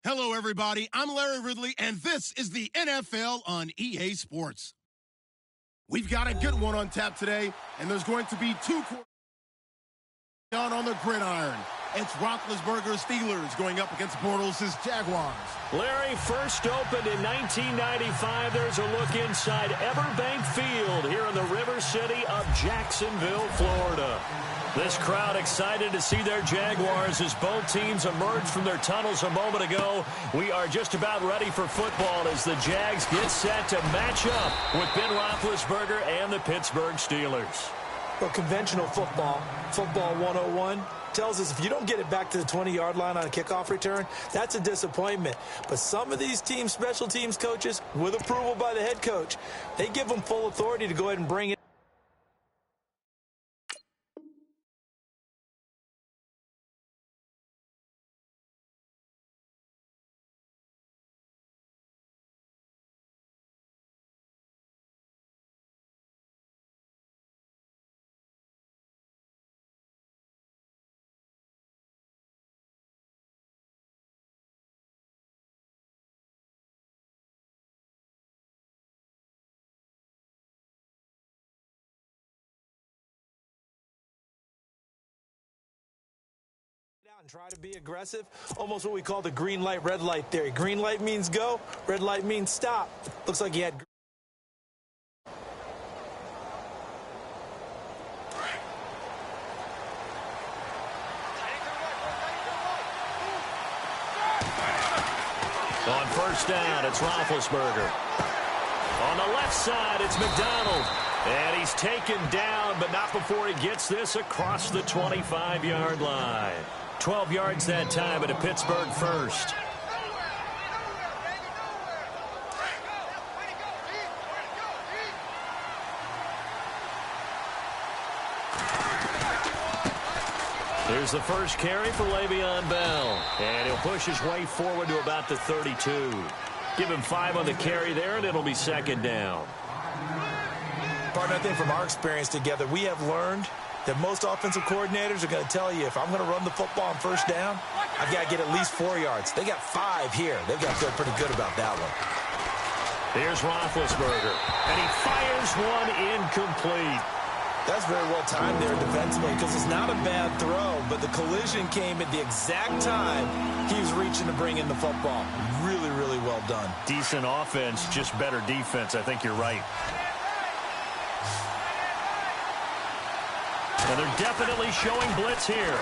Hello, everybody. I'm Larry Ridley, and this is the NFL on EA Sports. We've got a good one on tap today, and there's going to be two down on the gridiron. It's Roethlisberger's Steelers going up against Bortles' Jaguars. Larry, first opened in 1995. There's a look inside Everbank Field here in the River City of Jacksonville, Florida. This crowd excited to see their Jaguars as both teams emerged from their tunnels a moment ago. We are just about ready for football as the Jags get set to match up with Ben Roethlisberger and the Pittsburgh Steelers. Well, conventional football 101, tells us if you don't get it back to the 20-yard line on a kickoff return, that's a disappointment. But some of these teams, special teams coaches, with approval by the head coach, they give them full authority to go ahead and bring it. And try to be aggressive, almost what we call the green light, red light theory. Green light means go, red light means stop. Looks like he had. On first down, it's Roethlisberger. On the left side, it's McDonald. And he's taken down, but not before he gets this across the 25-yard line. 12 yards that time at a Pittsburgh first. Here's the first carry for Le'Veon Bell. And he'll push his way forward to about the 32. Give him 5 on the carry there, and it'll be second down. Partner, I think from our experience together, we have learned that most offensive coordinators are going to tell you, if I'm going to run the football on first down, I've got to get at least 4 yards. They got 5 here. They've got to feel pretty good about that one. Here's Roethlisberger, and he fires one incomplete. That's very well timed there defensively because it's not a bad throw, but the collision came at the exact time he was reaching to bring in the football. Really, really well done. Decent offense, just better defense. I think you're right. And they're definitely showing blitz here.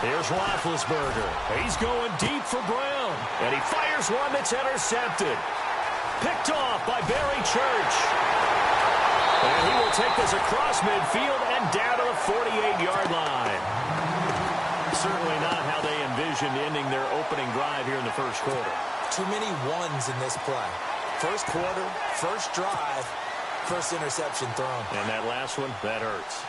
Here's Roethlisberger. He's going deep for Brown. And he fires one that's intercepted. Picked off by Barry Church. And he will take this across midfield and down to the 48-yard line. Certainly not how they envisioned ending their opening drive here in the first quarter. Too many ones in this play. First quarter, first drive, first interception thrown. And that last one, that hurts.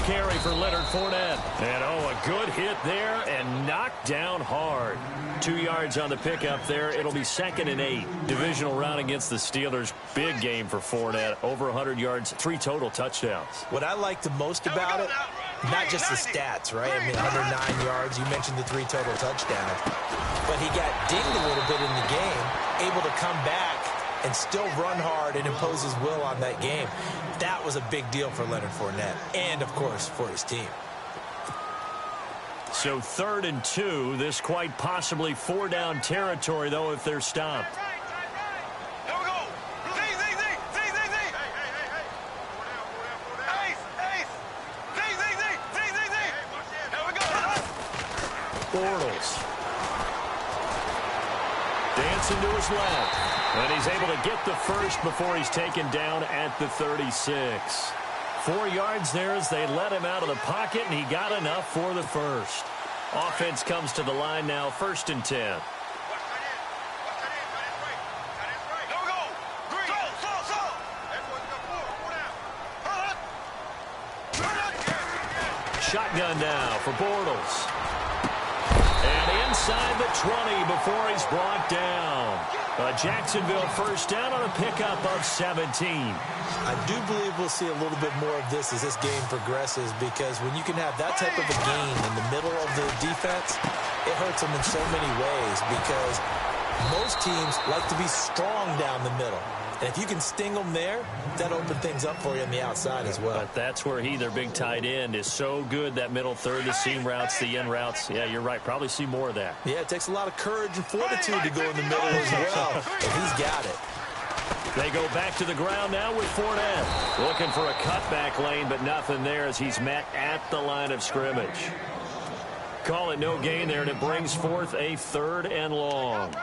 Carry for Leonard Fournette. And, a good hit there and knocked down hard. 2 yards on the pickup there. It'll be 2nd and 8. Divisional round against the Steelers. Big game for Fournette. Over 100 yards, 3 total touchdowns. What I like the most about it, not just the stats, right? I mean, 109 yards. You mentioned the 3 total touchdowns. But he got dinged a little bit in the game, able to come back and still run hard and impose his will on that game. That was a big deal for Leonard Fournette and, of course, for his team. So 3rd and 2. This quite possibly 4-down territory, though, if they're stopped. Bortles. Dancing to his left. And he's able to get the first before he's taken down at the 36. 4 yards there as they let him out of the pocket, and he got enough for the first. Offense comes to the line now, 1st and 10. shotgun now for Bortles. And inside the 20 before he's brought down. Jacksonville first down on a pickup of 17. I do believe we'll see a little bit more of this as this game progresses, because when you can have that type of a gain in the middle of the defense, it hurts them in so many ways, because most teams like to be strong down the middle. And if you can sting them there, that opens things up for you on the outside as well. But that's where their big tight end, is so good, that middle third, the seam routes, the end routes. Yeah, you're right. Probably see more of that. Yeah, it takes a lot of courage and fortitude to go in the middle as well. And he's got it. They go back to the ground now with Fournette. Looking for a cutback lane, but nothing there as he's met at the line of scrimmage. Call it no gain there, and it brings forth a 3rd and long.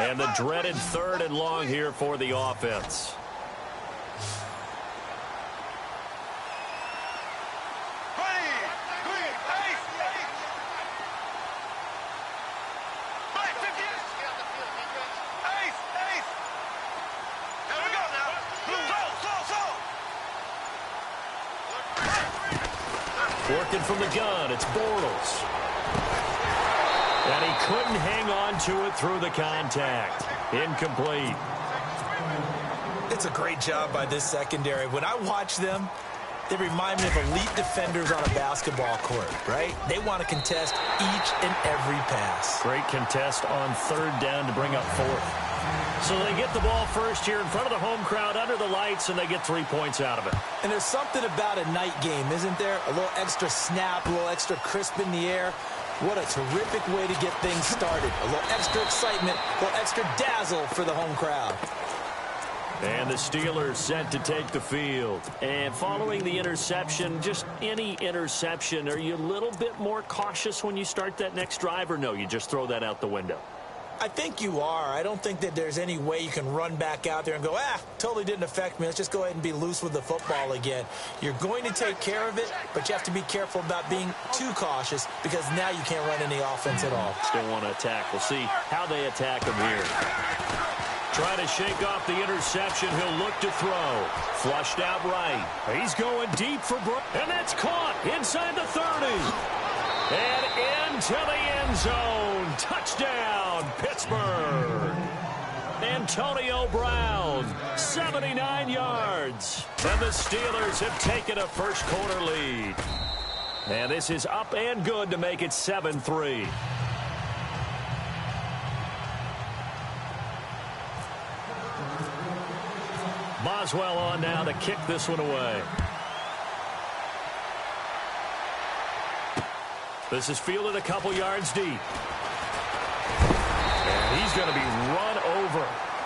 And the dreaded 3rd and long here for the offense. Working from the gun, it's Bortles. And he couldn't hang on to it through the contact. Incomplete. It's a great job by this secondary. When I watch them, they remind me of elite defenders on a basketball court, right? They want to contest each and every pass. Great contest on 3rd down to bring up 4th. So they get the ball first here in front of the home crowd under the lights, and they get 3 points out of it. And there's something about a night game, isn't there? A little extra snap, a little extra crisp in the air. What a terrific way to get things started. A little extra excitement, a little extra dazzle for the home crowd. And the Steelers set to take the field. And following the interception, just any interception, are you a little bit more cautious when you start that next drive, or no, you just throw that out the window? I think you are. I don't think that there's any way you can run back out there and go, totally didn't affect me. Let's just go ahead and be loose with the football again. You're going to take care of it, but you have to be careful about being too cautious, because now you can't run any offense at all. Still want to attack. We'll see how they attack him here. Trying to shake off the interception. He'll look to throw. Flushed out right. He's going deep for Brooks. And that's caught inside the 30. And into the end zone. Touchdown, Pittsburgh. Antonio Brown, 79 yards. And the Steelers have taken a first quarter lead. And this is up and good to make it 7-3. Boswell on now to kick this one away. This is fielded a couple yards deep. And he's going to be run over,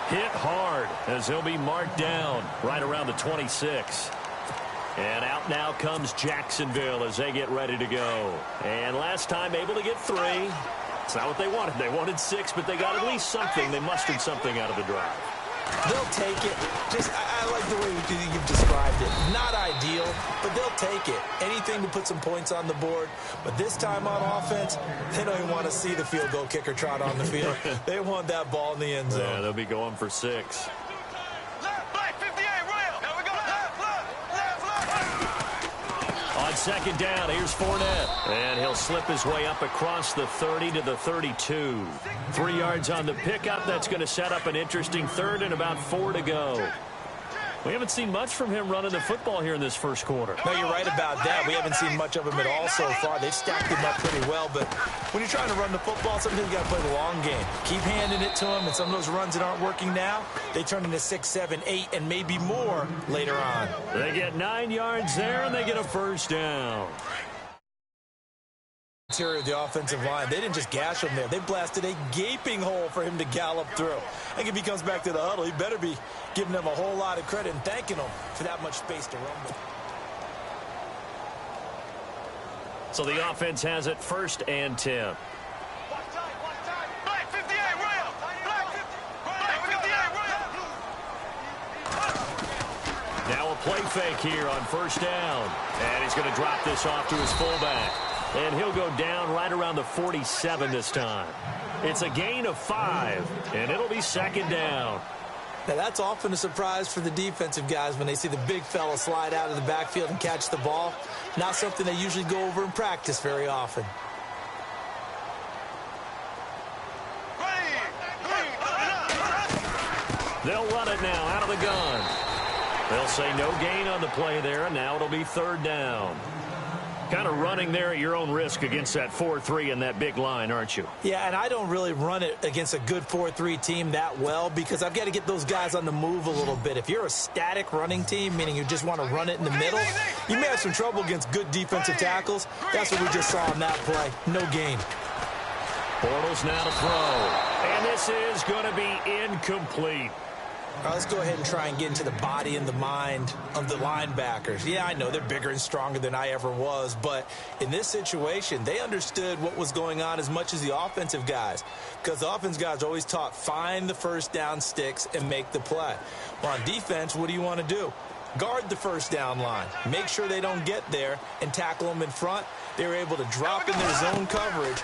hit hard, as he'll be marked down right around the 26. And out now comes Jacksonville as they get ready to go. And last time able to get 3. It's not what they wanted. They wanted 6, but they got at least something. They mustered something out of the drive. They'll take it. I like the way you've described it. Not ideal, but they'll take it. Anything to put some points on the board. But this time on offense, they don't even want to see the field goal kicker trot on the field. They want that ball in the end zone. Yeah, they'll be going for 6. On second down, here's Fournette. And he'll slip his way up across the 30 to the 32. 3 yards on the pickup. That's going to set up an interesting 3rd and about 4 to go. We haven't seen much from him running the football here in this first quarter. No, you're right about that. We haven't seen much of him at all so far. They've stacked him up pretty well, but when you're trying to run the football, sometimes you got to play the long game. Keep handing it to him, and some of those runs that aren't working now, they turn into 6, 7, 8, and maybe more later on. They get 9 yards there, and they get a first down. Interior of the offensive line, they didn't just gash him there. They blasted a gaping hole for him to gallop through. I think if he comes back to the huddle, he better be giving them a whole lot of credit and thanking them for that much space to run with. So the offense has it 1st and 10. Now a play fake here on first down. And he's going to drop this off to his fullback. And he'll go down right around the 47 this time. It's a gain of 5, and it'll be second down. Now, that's often a surprise for the defensive guys when they see the big fella slide out of the backfield and catch the ball. Not something they usually go over in practice very often. They'll run it now out of the gun. They'll say no gain on the play there, and now it'll be third down. Kind of running there at your own risk against that 4-3 and that big line, aren't you? Yeah, and I don't really run it against a good 4-3 team that well because I've got to get those guys on the move a little bit. If you're a static running team, meaning you just want to run it in the middle, you may have some trouble against good defensive tackles. That's what we just saw on that play. No gain. Bortles now to throw. And this is going to be incomplete. All right, let's go ahead and try and get into the body and the mind of the linebackers. Yeah, I know they're bigger and stronger than I ever was, but in this situation, they understood what was going on as much as the offensive guys, because the offensive guys are always taught, find the first down sticks and make the play. Well, on defense, what do you want to do? Guard the first down line. Make sure they don't get there and tackle them in front. They were able to drop in their zone coverage,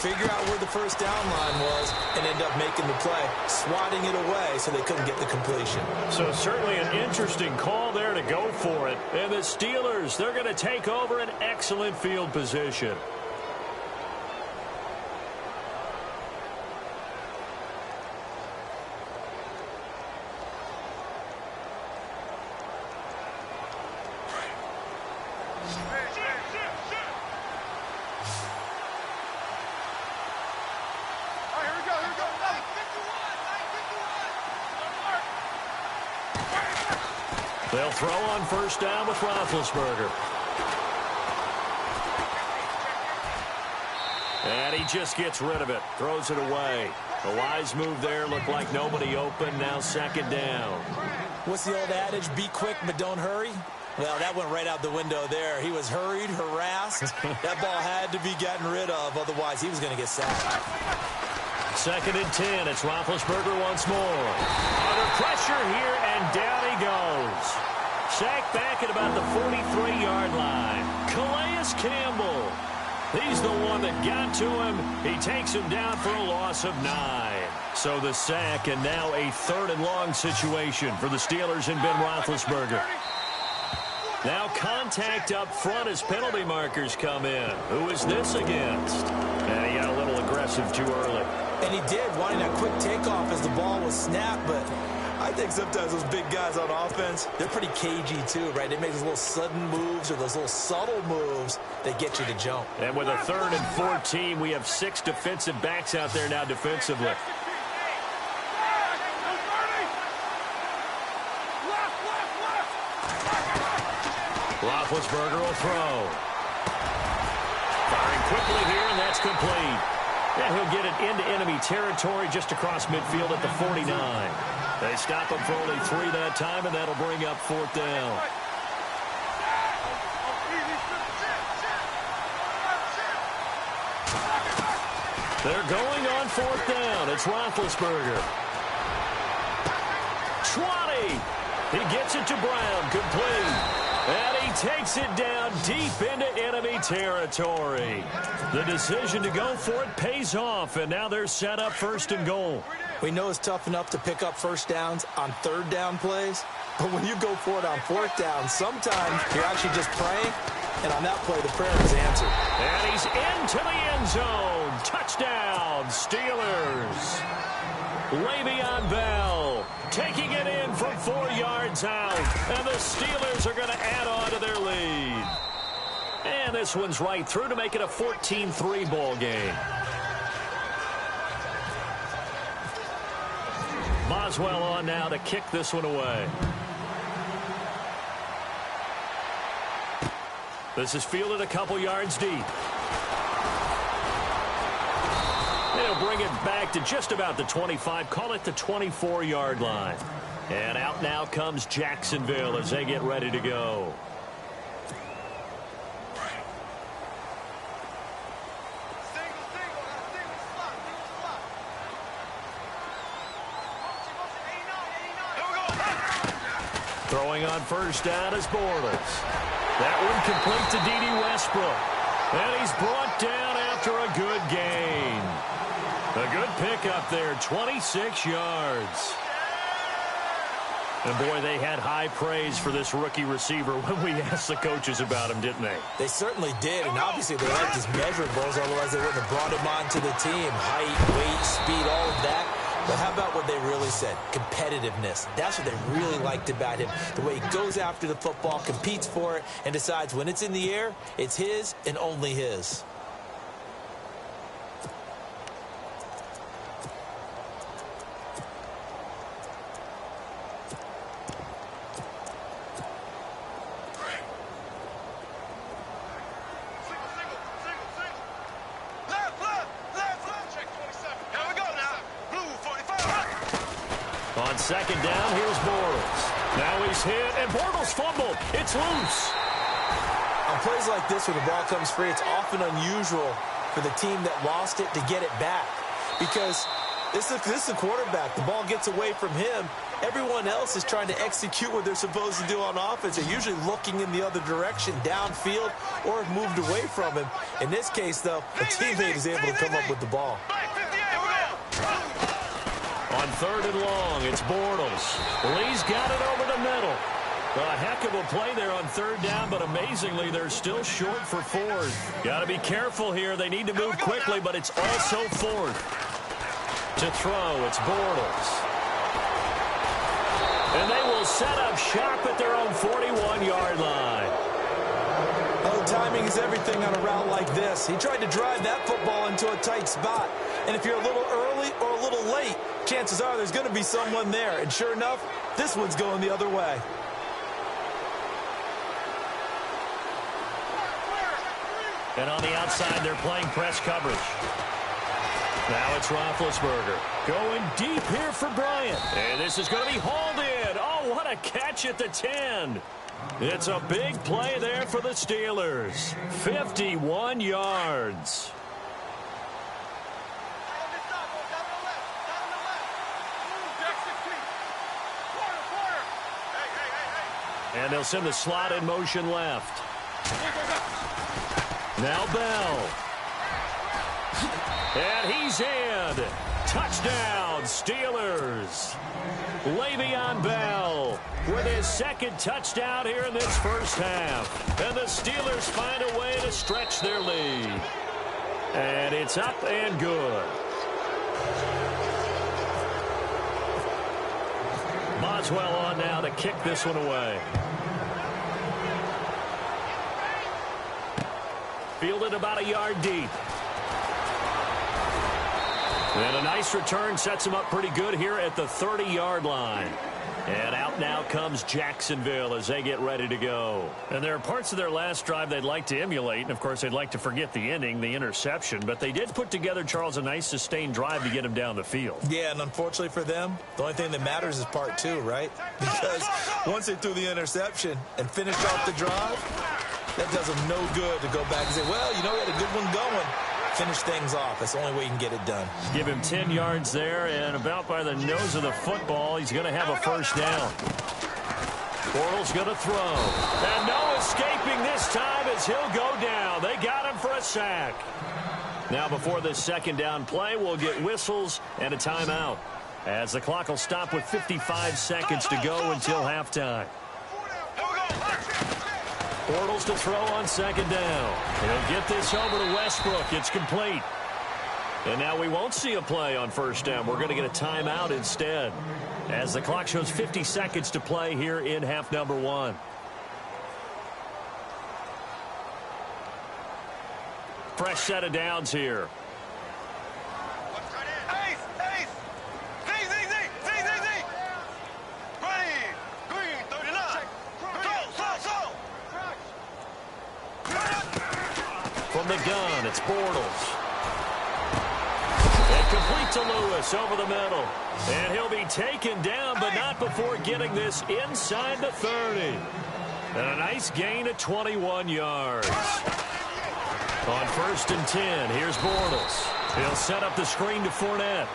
figure out where the first down line was, and end up making the play, swatting it away so they couldn't get the completion. So certainly an interesting call there to go for it. And the Steelers, they're going to take over an excellent field position. They'll throw on first down with Roethlisberger. And he just gets rid of it. Throws it away. A wise move there. Looked like nobody open. Now second down. What's the old adage? Be quick, but don't hurry. Well, that went right out the window there. He was hurried, harassed. That ball had to be gotten rid of. Otherwise, he was going to get sacked. Second and 10. It's Roethlisberger once more. Under pressure here, and down he goes. Sacked back at about the 43-yard line. Calais Campbell. He's the one that got to him. He takes him down for a loss of 9. So the sack, and now a third and long situation for the Steelers and Ben Roethlisberger. Now contact up front as penalty markers come in. Who is this against? And he got a little aggressive too early. And he did, wanting that quick takeoff as the ball was snapped, but I think sometimes those big guys on offense, they're pretty cagey too, right? They make those little sudden moves or those little subtle moves that get you to jump. And with a 3rd and 14, we have 6 defensive backs out there now defensively. Roethlisberger will throw. Firing quickly here, and that's complete. And he'll get it into enemy territory just across midfield at the 49. They stop him for only 3 that time, and that'll bring up 4th down. They're going on 4th down. It's Roethlisberger. 20. He gets it to Brown, complete. And he takes it down deep into enemy territory. The decision to go for it pays off, and now they're set up 1st and goal. We know it's tough enough to pick up first downs on 3rd down plays, but when you go for it on 4th down, sometimes you're actually just praying, and on that play, the prayer is answered. And he's into the end zone. Touchdown, Steelers. Le'Veon Bell taking it in from 4 yards out, and the Steelers are going to add on to their lead. And this one's right through to make it a 14-3 ball game. Boswell on now to kick this one away. This is fielded a couple yards deep. They'll bring it back to just about the 25, call it the 24-yard line. And out now comes Jacksonville as they get ready to go. Throwing on first down is Bortles. That one complete to D.D. Westbrook. And he's brought down after a good gain. A good pickup there, 26 yards. And, boy, they had high praise for this rookie receiver when we asked the coaches about him, didn't they? They certainly did, and obviously they liked his measurables, otherwise they wouldn't have brought him onto the team. Height, weight, speed, all of that. But how about what they really said? Competitiveness. That's what they really liked about him. The way he goes after the football, competes for it, and decides when it's in the air, it's his and only his. On second down, here's Bortles. Now he's hit, and Bortles fumbled. It's loose. On plays like this where the ball comes free, it's often unusual for the team that lost it to get it back. Because this is the quarterback. The ball gets away from him. Everyone else is trying to execute what they're supposed to do on offense. They're usually looking in the other direction, downfield, or have moved away from him. In this case, though, a teammate is able to come up with the ball. On third and long, it's Bortles. Lee's got it over the middle. A heck of a play there on third down, but amazingly, they're still short for fourth. Got to be careful here. They need to move quickly, but it's also fourth. To throw, it's Bortles. And they will set up shop at their own 41-yard line. Oh, timing is everything on a route like this. He tried to drive that football into a tight spot. And if you're a little early or a little late, chances are there's going to be someone there. And sure enough, this one's going the other way. And on the outside, they're playing press coverage. Now it's Roethlisberger going deep here for Bryant. And this is going to be hauled in. Oh, what a catch at the 10. It's a big play there for the Steelers. 51 yards. And they'll send the slot in motion left. Now Bell. And he's in. Touchdown, Steelers. Le'Veon Bell with his second touchdown here in this first half. And the Steelers find a way to stretch their lead. And it's up and good. Boswell on now to kick this one away. Fielded about a yard deep. And a nice return sets him up pretty good here at the 30-yard line. And out now comes Jacksonville as they get ready to go. And there are parts of their last drive they'd like to emulate. And, of course, they'd like to forget the inning, the interception. But they did put together, Charles, a nice sustained drive to get him down the field. Yeah, and unfortunately for them, the only thing that matters is part two, right? Because once they threw the interception and finished off the drive, that does them no good to go back and say, well, you know, we had a good one going. Finish things off. That's the only way you can get it done. Give him 10 yards there, and about by the nose of the football, he's going to have a first down. Bortles going to throw. And no escaping this time as he'll go down. They got him for a sack. Now before this second down play, we'll get whistles and a timeout, as the clock will stop with 55 seconds to go until halftime. Bortles to throw on second down. He'll get this over to Westbrook. It's complete. And now we won't see a play on first down. We're going to get a timeout instead, as the clock shows 50 seconds to play here in half number one. Fresh set of downs here. From the gun, it's Bortles. And complete to Lewis over the middle. And he'll be taken down, but not before getting this inside the 30. And a nice gain of 21 yards. On first and 10, here's Bortles. He'll set up the screen to Fournette.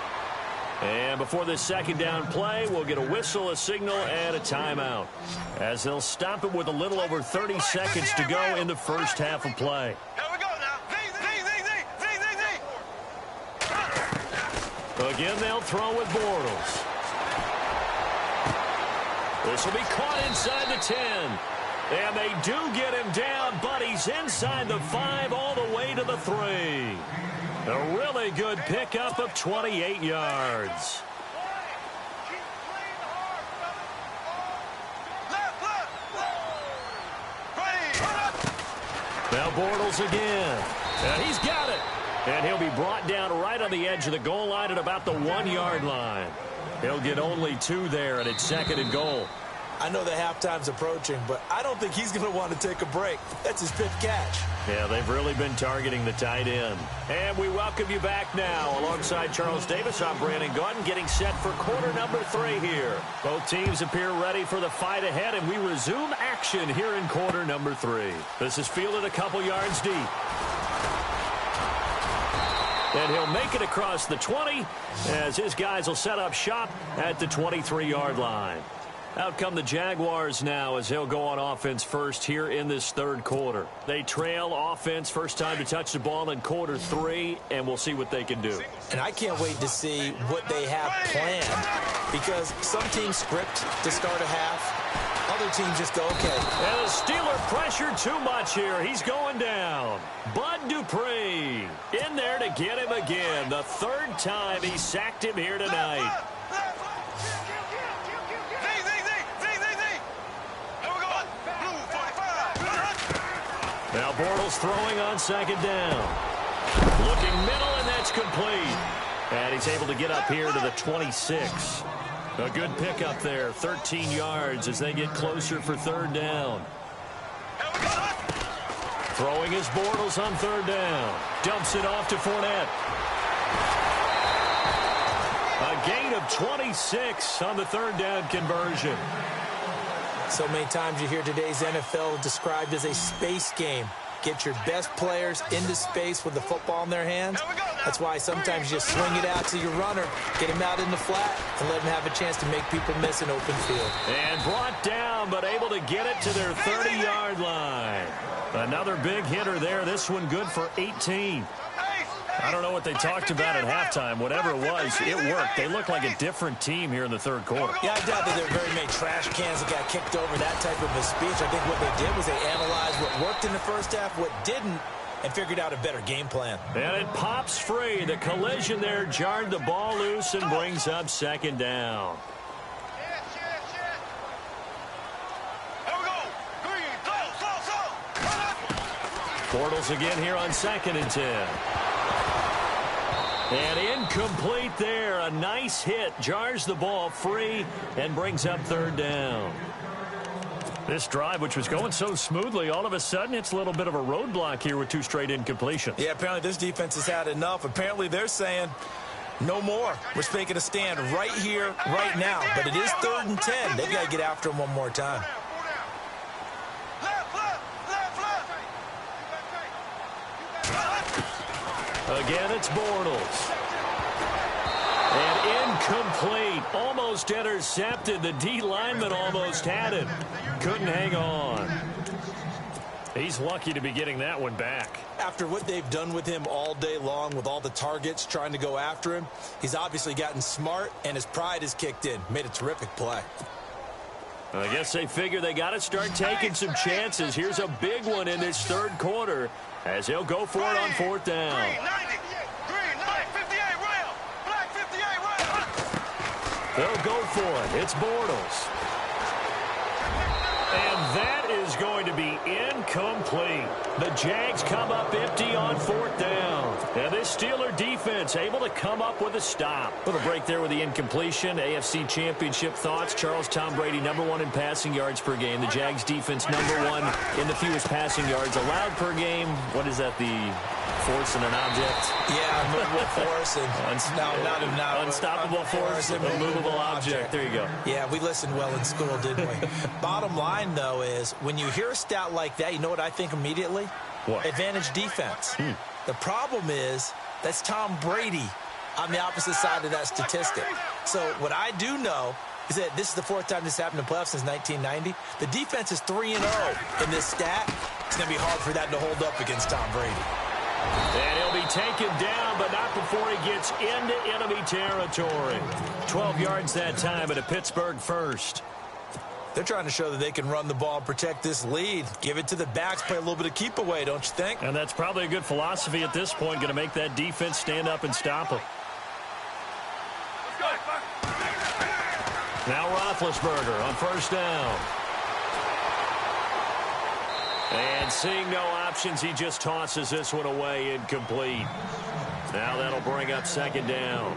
And before this second down play, we'll get a whistle, a signal, and a timeout, as they'll stop it with a little over 30 seconds to go in the first half of play. Again, they'll throw with Bortles. This will be caught inside the 10. And they do get him down, but he's inside the 5 all the way to the 3. A really good pickup of 28 yards. Now Bortles again. And he's got it. And he'll be brought down right on the edge of the goal line at about the 1-yard line. He'll get only 2 there, and it's 2nd and goal. I know the halftime's approaching, but I don't think he's going to want to take a break. That's his 5th catch. Yeah, they've really been targeting the tight end. And we welcome you back now. Alongside Charles Davis, I'm Brandon Gaudin, getting set for quarter number 3 here. Both teams appear ready for the fight ahead, and we resume action here in quarter number 3. This is fielded a couple yards deep. And he'll make it across the 20 as his guys will set up shop at the 23-yard line. Out come the Jaguars now as they'll go on offense first here in this 3rd quarter. They trail offense, first time to touch the ball in quarter 3, and we'll see what they can do. And I can't wait to see what they have planned, because some teams script to start a half. Other teams just go, okay. And the Steeler pressure too much here. He's going down. Bud Dupree in there to get him again. The 3rd time he sacked him here tonight. Now Bortles throwing on 2nd down. Looking middle, and that's complete. And he's able to get up here to the 26. A good pickup there, 13 yards as they get closer for 3rd down. Throwing his Bortles on 3rd down. Dumps it off to Fournette. A gain of 26 on the 3rd down conversion. So many times you hear today's NFL described as a space game. Get your best players into space with the football in their hands. That's why sometimes you just swing it out to your runner, get him out in the flat, and let him have a chance to make people miss an open field. And brought down, but able to get it to their 30-yard line. Another big hitter there. This one good for 18. I don't know what they talked about at halftime. Whatever it was, it worked. They look like a different team here in the 3rd quarter. Yeah, I doubt that there were very many trash cans that got kicked over, that type of a speech. I think what they did was they analyzed what worked in the first half, what didn't, and figured out a better game plan. And it pops free. The collision there jarred the ball loose and brings up 2nd down. Bortles again here on 2nd and 10. And incomplete there. A nice hit. Jars the ball free and brings up 3rd down. This drive, which was going so smoothly, all of a sudden it's a little bit of a roadblock here with 2 straight incompletions. Yeah, apparently this defense has had enough. Apparently they're saying no more. We're making a stand right here, right now. But it is 3rd and 10. They've got to get after him one more time. Again, it's Bortles. And incomplete. Almost intercepted. The D lineman almost had it. Couldn't hang on. He's lucky to be getting that one back. After what they've done with him all day long, with all the targets trying to go after him, he's obviously gotten smart, and his pride has kicked in. Made a terrific play. I guess they figure they got to start taking some chances. Here's a big one in this 3rd quarter as he'll go for it on 4th down. They'll go for it. It's Bortles. And that is going to be incomplete. The Jags come up empty on 4th down. And this Steeler defense able to come up with a stop. Little break there with the incompletion. AFC Championship thoughts. Charles, Tom Brady, #1 in passing yards per game. The Jags defense #1 in the fewest passing yards allowed per game. What is that, the force and an object? Yeah, movable force and unstoppable force and immovable object. There you go. Yeah, we listened well in school, didn't we? Bottom line, though, is when you hear a stat like that, you know what I think immediately? What? Advantage defense. The problem is that's Tom Brady. on the opposite side of that statistic. So what I do know is that this is the fourth time this happened in playoffs since 1990. The defense is 3-0 in this stat. It's going to be hard for that to hold up against Tom Brady. And he'll be taken down, but not before he gets into enemy territory. 12 yards that time at a Pittsburgh first. They're trying to show that they can run the ball and protect this lead. Give it to the backs, play a little bit of keep away, don't you think? And that's probably a good philosophy at this point, going to make that defense stand up and stop them. Now Roethlisberger on first down. And seeing no options, he just tosses this one away incomplete. Now that'll bring up second down.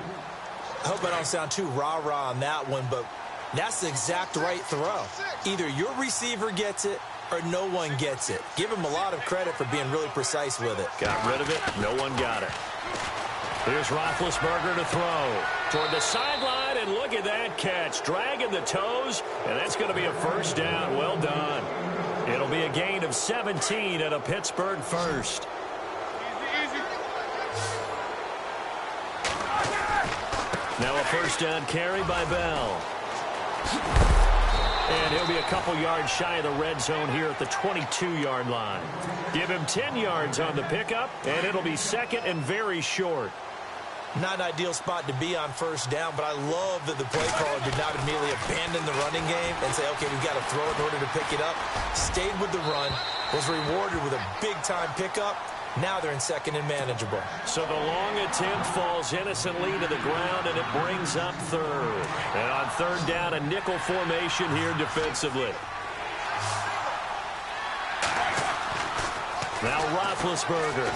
I hope I don't sound too rah-rah on that one, but that's the exact right throw. Either your receiver gets it or no one gets it. Give him a lot of credit for being really precise with it. Got rid of it. No one got it. Here's Roethlisberger to throw toward the sideline, and look at that catch. Dragging the toes, and that's going to be a first down. Well done. It'll be a gain of 17 at a Pittsburgh first. Now a first down carry by Bell. And he'll be a couple yards shy of the red zone here at the 22-yard line. Give him 10 yards on the pickup, and it'll be second and very short. Not an ideal spot to be on first down, but I love that the play caller did not immediately abandon the running game and say, okay, we've got to throw it in order to pick it up. Stayed with the run, was rewarded with a big-time pickup. Now they're in second and manageable. So the long attempt falls innocently to the ground, and it brings up third. And on third down, a nickel formation here defensively. Now Roethlisberger.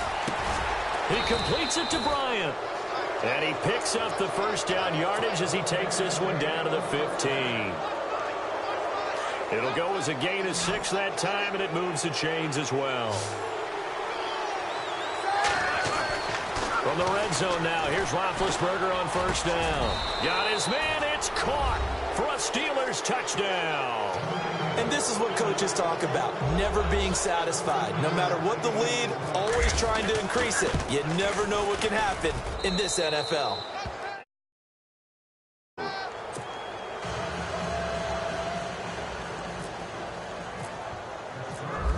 He completes it to Bryant. And he picks up the first down yardage as he takes this one down to the 15. It'll go as a gain of 6 that time, and it moves the chains as well. From the red zone now, here's Roethlisberger on first down. Got his man, it's caught for a Steelers touchdown. And this is what coaches talk about, never being satisfied. No matter what the lead, always trying to increase it. You never know what can happen in this NFL.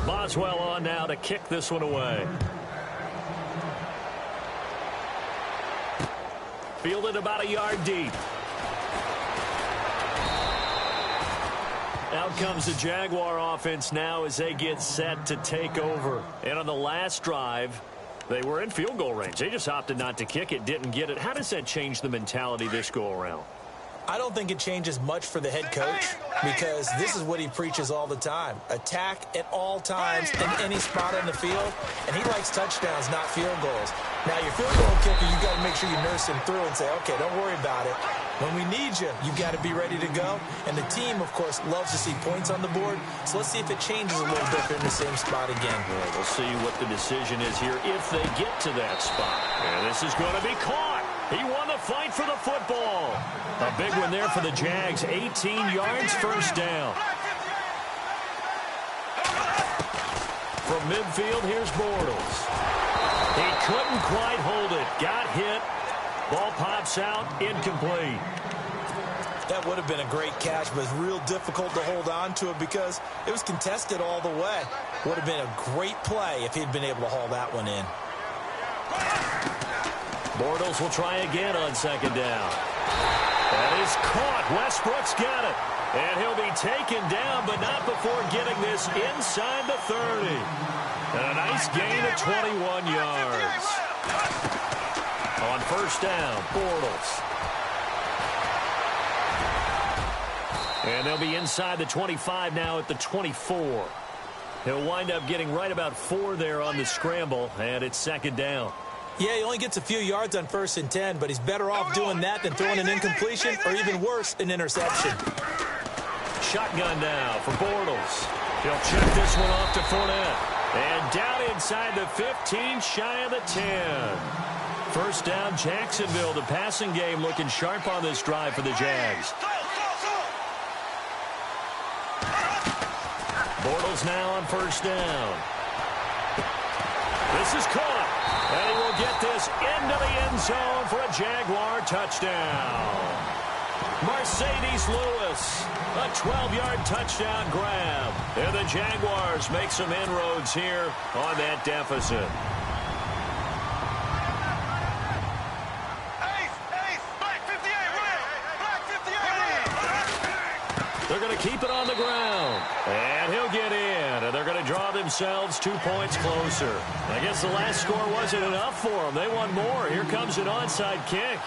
Boswell on now to kick this one away. Fielded about a yard deep. Out comes the Jaguar offense now as they get set to take over. And on the last drive, they were in field goal range. They just opted not to kick it, didn't get it. How does that change the mentality this go-around? I don't think it changes much for the head coach because this is what he preaches all the time. Attack at all times in any spot on the field, and he likes touchdowns, not field goals. Now, your field goal kicker, you got to make sure you nurse him through and say, okay, don't worry about it. When we need you, you got to be ready to go. And the team, of course, loves to see points on the board. So let's see if it changes a little bit in the same spot again. Well, we'll see what the decision is here if they get to that spot. And this is going to be caught. He won the fight for the football. A big one there for the Jags. 18 yards, first down. From midfield, here's Bortles. He couldn't quite hold it. Got hit. Ball pops out, incomplete. That would have been a great catch, but it's real difficult to hold on to it because it was contested all the way. Would have been a great play if he'd been able to haul that one in. Bortles will try again on second down. That is caught. Westbrook's got it. And he'll be taken down, but not before getting this inside the 30. And a nice gain of 21 yards. On first down, Bortles. And they'll be inside the 25 now at the 24. He'll wind up getting right about 4 there on the scramble, and it's second down. Yeah, he only gets a few yards on 1st and 10, but he's better off doing that than throwing an incompletion or even worse, an interception. Shotgun now for Bortles. He'll check this one off to Fournette. And down inside the 15, shy of the 10. First down, Jacksonville. The passing game looking sharp on this drive for the Jags. Bortles now on first down. This is caught. And he will get this into the end zone for a Jaguar touchdown. Mercedes Lewis, a 12-yard touchdown grab. And the Jaguars make some inroads here on that deficit. They're going to keep it on the ground. And he'll get in. And they're going to draw themselves 2 points closer. I guess the last score wasn't enough for them. They want more. Here comes an onside kick.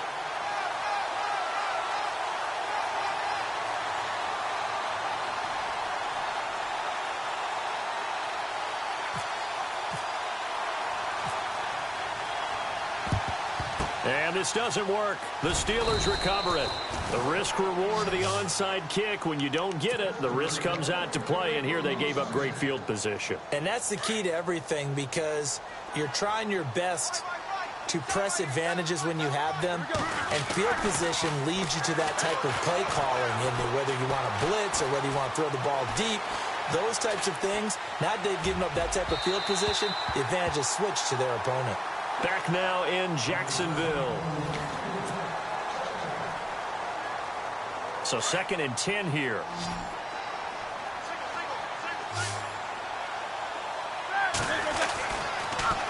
And this doesn't work. The Steelers recover it. The risk-reward of the onside kick. When you don't get it, the risk comes out to play, and here they gave up great field position. And that's the key to everything, because you're trying your best to press advantages when you have them, and field position leads you to that type of play calling, whether you want to blitz or whether you want to throw the ball deep. Those types of things, now they've given up that type of field position, the advantage is switched to their opponent. Back now in Jacksonville. So 2nd and 10 here.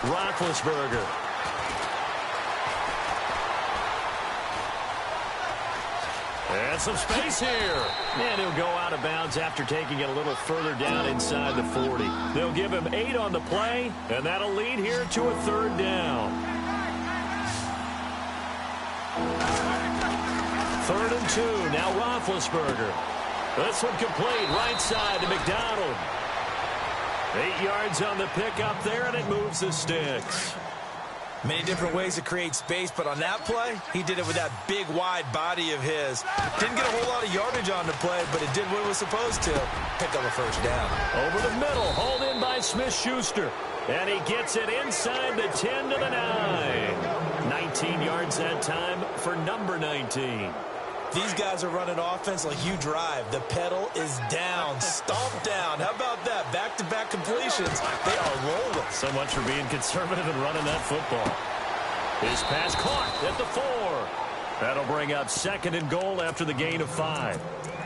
Roethlisberger. And some space here. And he'll go out of bounds after taking it a little further down inside the 40. They'll give him 8 on the play, and that'll lead here to a 3rd down. 3rd and 2. Now Roethlisberger. This one complete right side to McDonald. 8 yards on the pickup there, and it moves the sticks. Many different ways to create space, but on that play, he did it with that big, wide body of his. Didn't get a whole lot of yardage on the play, but it did what it was supposed to. Pick up a 1st down. Over the middle, hauled in by Smith-Schuster. And he gets it inside the 10 to the 9. 19 yards that time for number 19. These guys are running offense like you drive. The pedal is down, stomp down. How about that? Back-to-back completions. They are rolling. So much for being conservative and running that football. His pass caught at the 4. That'll bring up 2nd and goal after the gain of 5.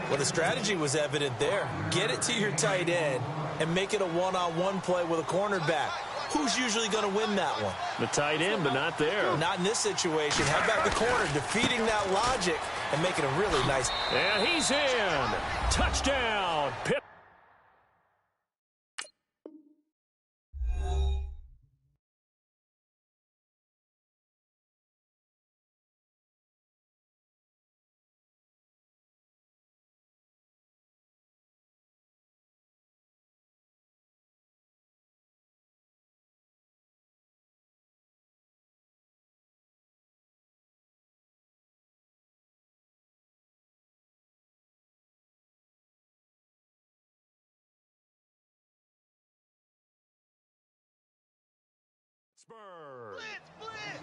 Well, the strategy was evident there. Get it to your tight end and make it a one-on-one play with a cornerback. Who's usually going to win that one? The tight end, but not there. Not in this situation. How about the corner defeating that logic and making a really nice... And he's in. Touchdown. Pitt.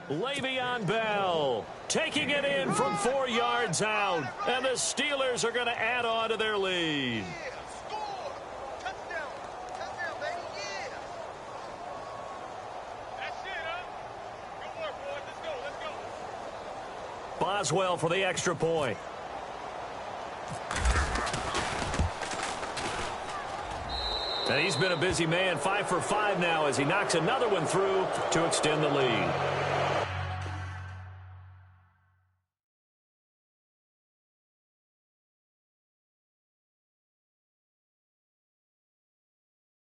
Le'Veon Bell taking it in from 4 yards out, and the Steelers are going to add on to their lead. Boswell for the extra point. And he's been a busy man, 5 for 5 now as he knocks another one through to extend the lead.